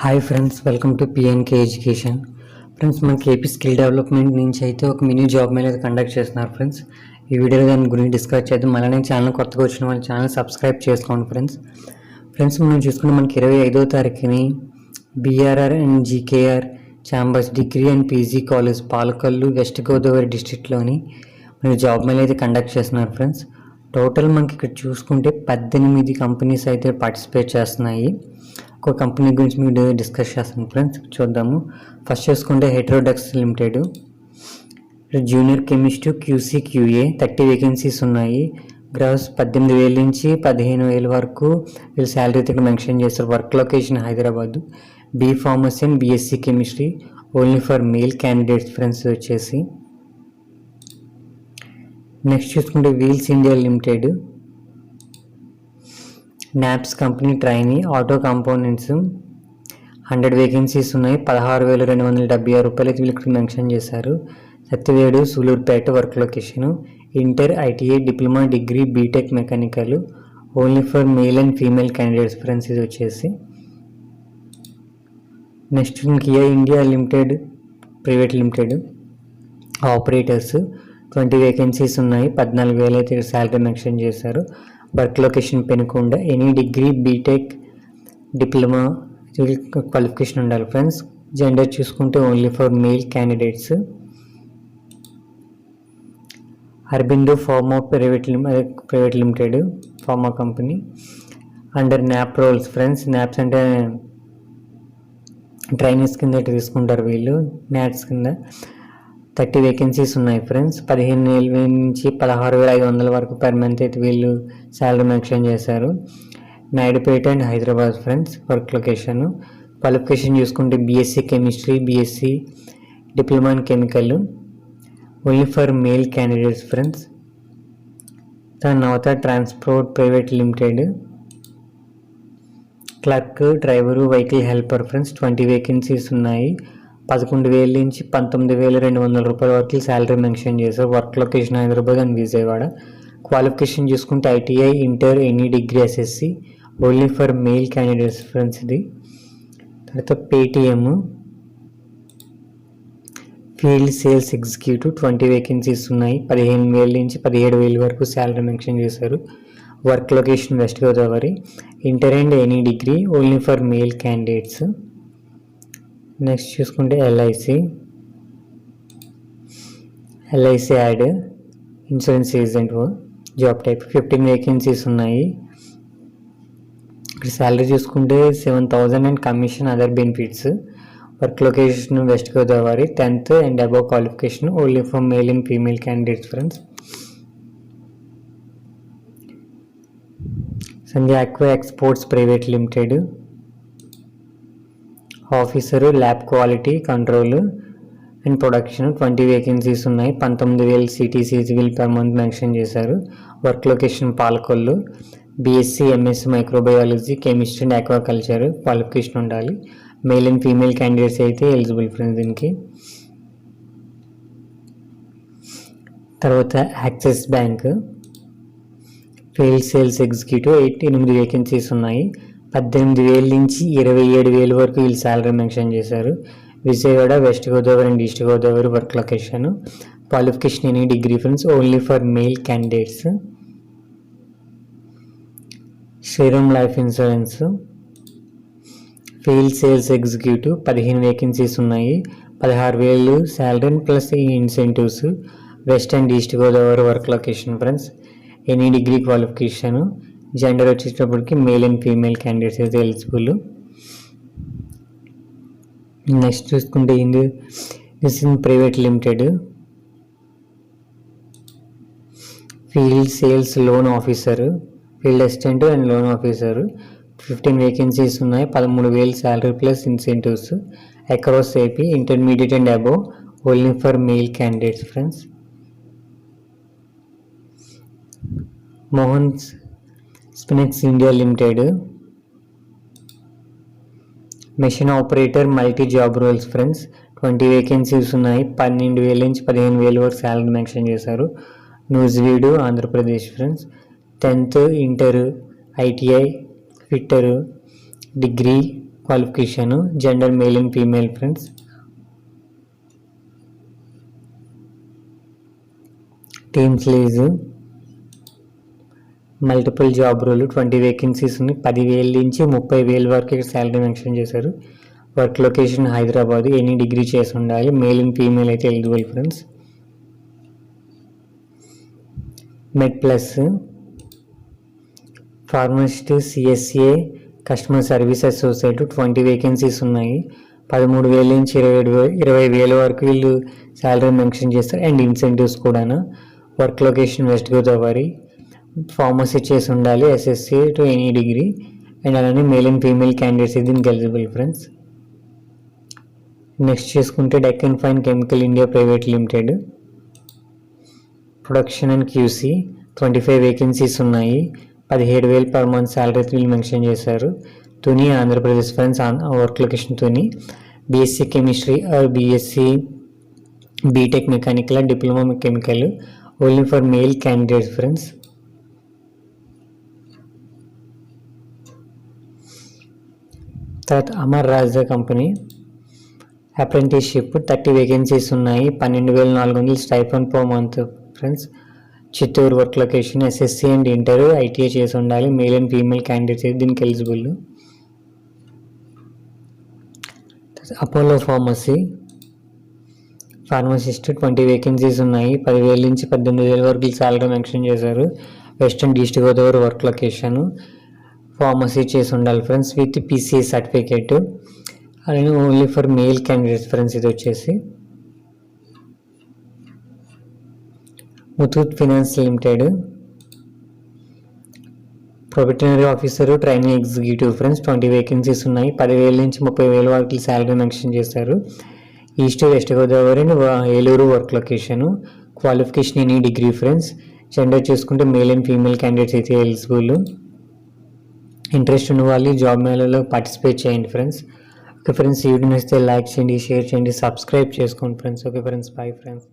Hi friends, welcome to PNK education. Friends, మనకి AP skill development నుంచి అయితే ఒక మినీ జాబ్ మేళ కండక్ట్ చేస్తున్నారు ఫ్రెండ్స్. ఈ వీడియోలో దాని గురించి డిస్కస్ చేద్దాం. అలానే ఛానల్ కొత్తగా వచ్చిన వాళ్ళ ఛానల్ సబ్స్క్రైబ్ చేసుకోండి ఫ్రెండ్స్ మనం చూసుకుంటే మనకి 25వ తారీఖుని BRR and GKR chambers degree and PG college Palakollu west Godavari డిస్ట్రిక్ట్లోని మనకి జాబ్ మేళ అయితే కండక్ట్ చేస్తున్నారు ఫ్రెండ్స్. టోటల్ మనకి ఇక్కడ చూసుకుంటే 18 కంపెనీస్ అయితే పార్టిసిపేట్ చేస్తున్నాయి. ఒక కంపెనీ గురించి మీకు డిస్కస్ చేస్తాను ఫ్రెండ్స్, చూద్దాము. ఫస్ట్ చూసుకుంటే హెట్రోడెక్స్ limited, junior chemist QC QA 30 vacancies ఉన్నాయి. గ్రాస్ 18,000 నుంచి 15,000 వరకు వీళ్ళు శాలరీ ఇక్కడ మెన్షన్ చేస్తారు. Work location Hyderabad. B pharmacy and BSc chemistry only for male candidates friends వచ్చేసి. నెక్స్ట్ చూసుకుంటే wheels India limited, NAPS company trainee auto components 100 vacancies ఉన్నాయి. 16,276 రూపాయలు అయితే వీళ్ళు ఇక్కడ మెన్షన్ చేశారు. Satyavedu Sullurpeta work location. Inter ITI diploma degree BTech mechanical only for male and female candidates friends ఇది వచ్చేసి. Next Kia India limited private limited operators 20 vacancies ఉన్నాయి. 14,000 అయితే శాలరీ మెన్షన్ చేశారు. Work location Penukonda. Any degree BTech diploma qualification ఉండాలి friends. Gender చూసుకుంటే only for male candidates. Aurobindo pharma private limited pharma company under NAP rolls friends. NAPS అంటే trainees కింద తీసుకుంటారు వీళ్ళు, న్యాట్స్ కింద. 30 వేకెన్సీస్ ఉన్నాయి ఫ్రెండ్స్. 15,000 నుంచి 16,500 వరకు పర్ మంత్ అయితే వీళ్ళు శాలరీ మెన్షన్ చేశారు. Naidupeta and Hyderabad friends work location. Qualification చూసుకుంటే BSc chemistry, BSc diploma in chemical only for male candidates friends. Navata transport private limited clerk driver vehicle helper friends. 20 vacancies ఉన్నాయి. 11,000 నుంచి 19,200 రూపాయల వరకు శాలరీ మెన్షన్ చేశారు. Work location Hyderabad and Vijayawada. Qualification చూసుకుంటే ITI inter any degree SSC only for male candidates friends ఇది. తర్వాత Paytm field sales executive 20 vacancies ఉన్నాయి. 15,000 నుంచి 17,000 వరకు శాలరీ మెన్షన్ చేశారు. Work location west Godavari. Inter and any degree only for male candidates. Next చూసుకుంటే LIC ad insurance agent job type 15 vacancies ఉన్నాయి. ఇక్కడ salary చూసుకుంటే 7,000 and commission other benefits. Work location west Godavari. 10th and above qualification only for male and female candidates friends. Sandhya aqua exports private limited officer lab quality control and production 20 vacancies ఉన్నాయి. 19,000 CTCs వీళ్ళు per month mention చేశారు. Work location Palakollu. BSc MS microbiology chemistry and aquaculture qualification ఉండాలి. Male and female candidates అయితే eligible friends దీనికి. తర్వాత Axis bank field sales executive 8 vacancies ఉన్నాయి. 18,000 నుంచి 27,000 వరకు వీళ్ళు శాలరీ మెన్షన్ చేశారు. Vijayawada West Godavari and East Godavari work location. Qualification any degree friends only for male candidates. Shriram life insurance field sales executive 15 vacancies ఉన్నాయి. 16,000 salary plus incentives. West and East Godavari work location friends. Any degree qualification. Gender వచ్చేటప్పటికి male and female candidates అయితే eligible. Next చూసుకుంటే దిస్ ఇన్ private limited field sales loan officer, field assistant and loan officer 15 vacancies ఉన్నాయి. 13,000 salary plus incentives across AP. Intermediate and above only for male candidates friends. Mohan spinex India limited machine operator multi job roles friends. 20 vacancies ఉన్నాయి. 12,000 నుంచి 15,000 వరకు salary mention చేశారు. Nuzvid Andhra Pradesh friends. 10th inter ITI fitter degree qualification, gender male and female friends. Team sleeves, multiple job role, 20 vacancies ఉన్నాయి. 10,000 నుంచి 30,000 వరకు ఇక్కడ salary mention చేశారు. Work location Hyderabad, any degree చేసి ఉండాలి. మేల్ అండ్ ఫీమేల్ అయితే eligible friends. Med plus, pharmacist, CSA, customer service associate, 20 vacancies ఉన్నాయి. 13,000 నుంచి 20,000 వరకు వీళ్ళు శాలరీ మెన్షన్ చేస్తారు. అండ్ ఇన్సెంటివ్స్ కూడా. Work location west Godavari. Pharmacy చేసి ఉండాలి, SSC to any degree. And అలానే మేల్ అండ్ ఫీమేల్ క్యాండిడేట్స్ దీనికి ఎలిజిబుల్ ఫ్రెండ్స్. నెక్స్ట్ చేసుకుంటే Deccan fine chemical India private limited, production and QC, 25 vacancies ఉన్నాయి. 17,000 పర్ మంత్ శాలరీ వీళ్ళు mention చేశారు. Tuni, Andhra Pradesh friends. Work location Tuni. BSc chemistry or BSc BTech mechanical, diploma chemical, only for male candidates friends. తర్వాత Amar Raja company apprenticeship, 30 vacancies ఉన్నాయి. 12,400 stipend per month friends. Chittoor. Work location SSC and inter, ITI చేసి ఉండాలి. Male and female candidates దీనికి eligible. Apollo pharmacy, pharmacist, 20 vacancies ఉన్నాయి. 10,000 నుంచి 18,000 వరకు salary mention చేశారు. Western east Godavari. Work location pharmacy చేసి ఉండాలి ఫ్రెండ్స్ విత్ పీసీఏ సర్టిఫికేట్. అలానే only for male candidates friends. ఇది వచ్చేసి Muthoot finance limited, probationary officer, training executive friends. 20 vacancies ఉన్నాయి. 10,000 నుంచి 30,000 వరకు శాలరీ మెన్షన్ చేశారు. East west Godavari and Eluru. Work location, qualification any degree friends. Gender చూసుకుంటే మేల్ అండ్ ఫీమేల్ క్యాండిడేట్స్ అయితే eligible. Interest ఉన్న వాళ్ళు జాబ్ మేళలో పార్టిసిపేట్ చేయండి ఫ్రెండ్స్. ఓకే ఫ్రెండ్స్, ఈ వీడియో నచ్చితే లైక్ చేయండి, షేర్ చేయండి, సబ్స్క్రైబ్ చేసుకోండి friends. Okay friends, bye friends.